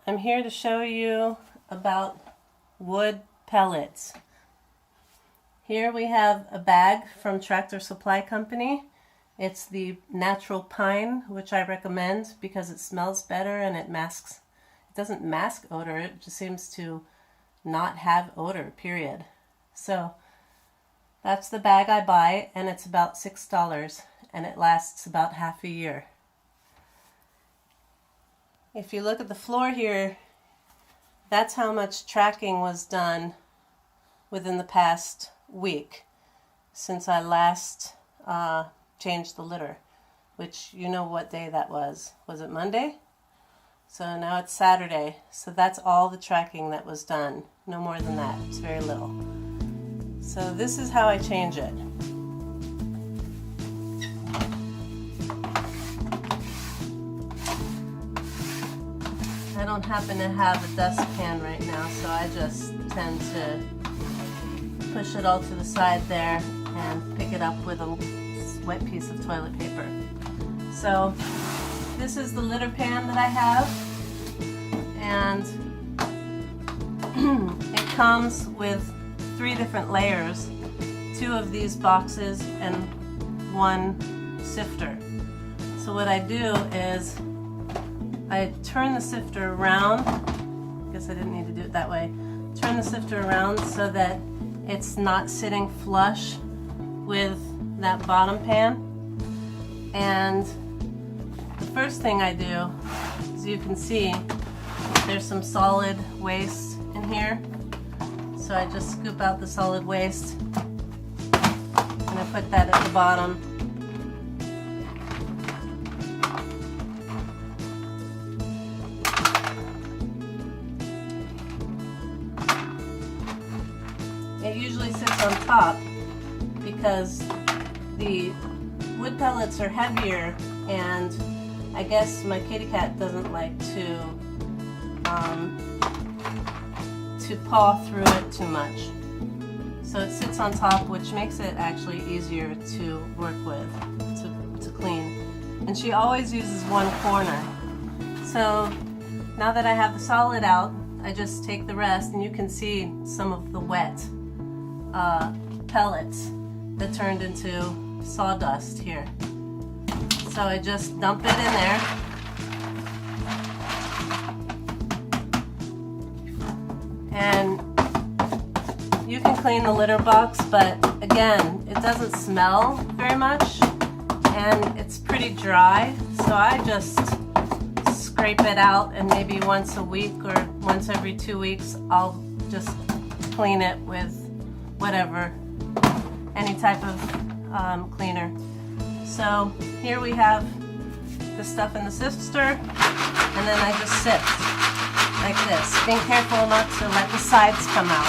I'm here to show you about wood pellets. Here we have a bag from Tractor Supply Company. It's the natural pine, which I recommend because it smells better and it doesn't mask odor, it just seems to not have odor, period. So that's the bag I buy, and it's about $6 and it lasts about half a year. If you look at the floor here, that's how much tracking was done within the past week since I last changed the litter, which you know what day that was. Was it Monday? So now it's Saturday. So that's all the tracking that was done. No more than that. It's very little. So this is how I change it. I don't happen to have a dustpan right now, so I just tend to push it all to the side there and pick it up with a wet piece of toilet paper. So this is the litter pan that I have, and it comes with 3 different layers, 2 of these boxes and 1 sifter. So what I do is I turn the sifter around. I guess I didn't need to do it that way. Turn the sifter around so that it's not sitting flush with that bottom pan. And the first thing I do, as you can see, there's some solid waste in here. So I just scoop out the solid waste and I put that at the bottom. It usually sits on top because the wood pellets are heavier, and I guess my kitty cat doesn't like to paw through it too much. So it sits on top, which makes it actually easier to work with, to clean. And she always uses one corner. So now that I have the solid out, I just take the rest, and you can see some of the wet pellets that turned into sawdust here. So I just dump it in there. And you can clean the litter box, but again, it doesn't smell very much and it's pretty dry. So I just scrape it out, and maybe once a week or once every 2 weeks, I'll just clean it with whatever, any type of cleaner. So here we have the stuff in the sifter, and then I just sift like this, being careful not to let the sides come out.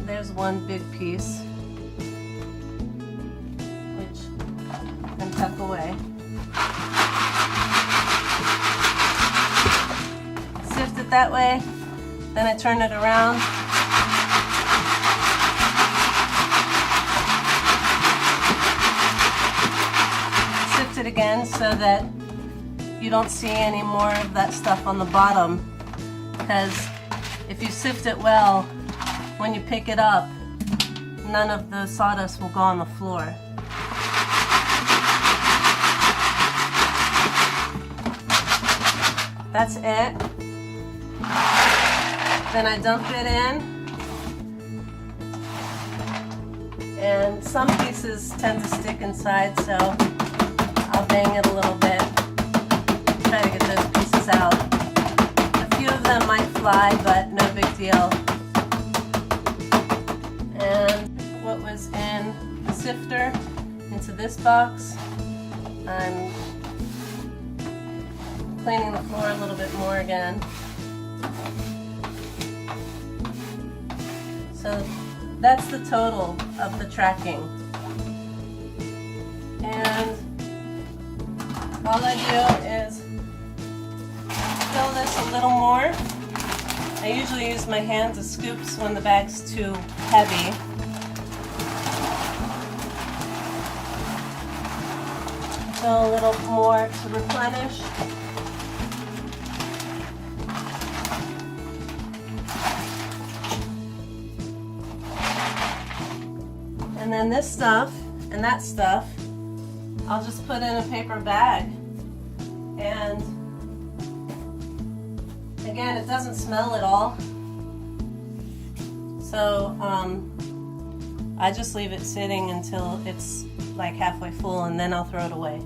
There's one big piece, which I can tuck away. Sift it that way, then I turn it around. It again so that you don't see any more of that stuff on the bottom, because if you sift it well, when you pick it up, none of the sawdust will go on the floor. That's it. Then I dump it in, and some pieces tend to stick inside, so I'll bang it a little bit, try to get those pieces out. A few of them might fly, but no big deal. And what was in the sifter into this box, I'm cleaning the floor a little bit more again. So that's the total of the tracking. And all I do is fill this a little more. I usually use my hands as scoops when the bag's too heavy. Fill a little more to replenish. then this stuff and that stuff, I'll just put in a paper bag. And again, it doesn't smell at all. So I just leave it sitting until it's like halfway full, and then I'll throw it away.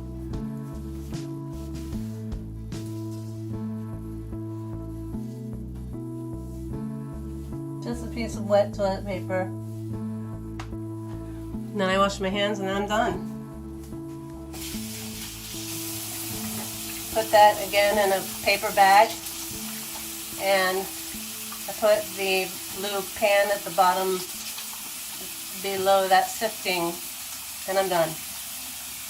Just a piece of wet toilet paper. And then I wash my hands and then I'm done. Put that again in a paper bag, and I put the blue pan at the bottom below that sifting, and I'm done.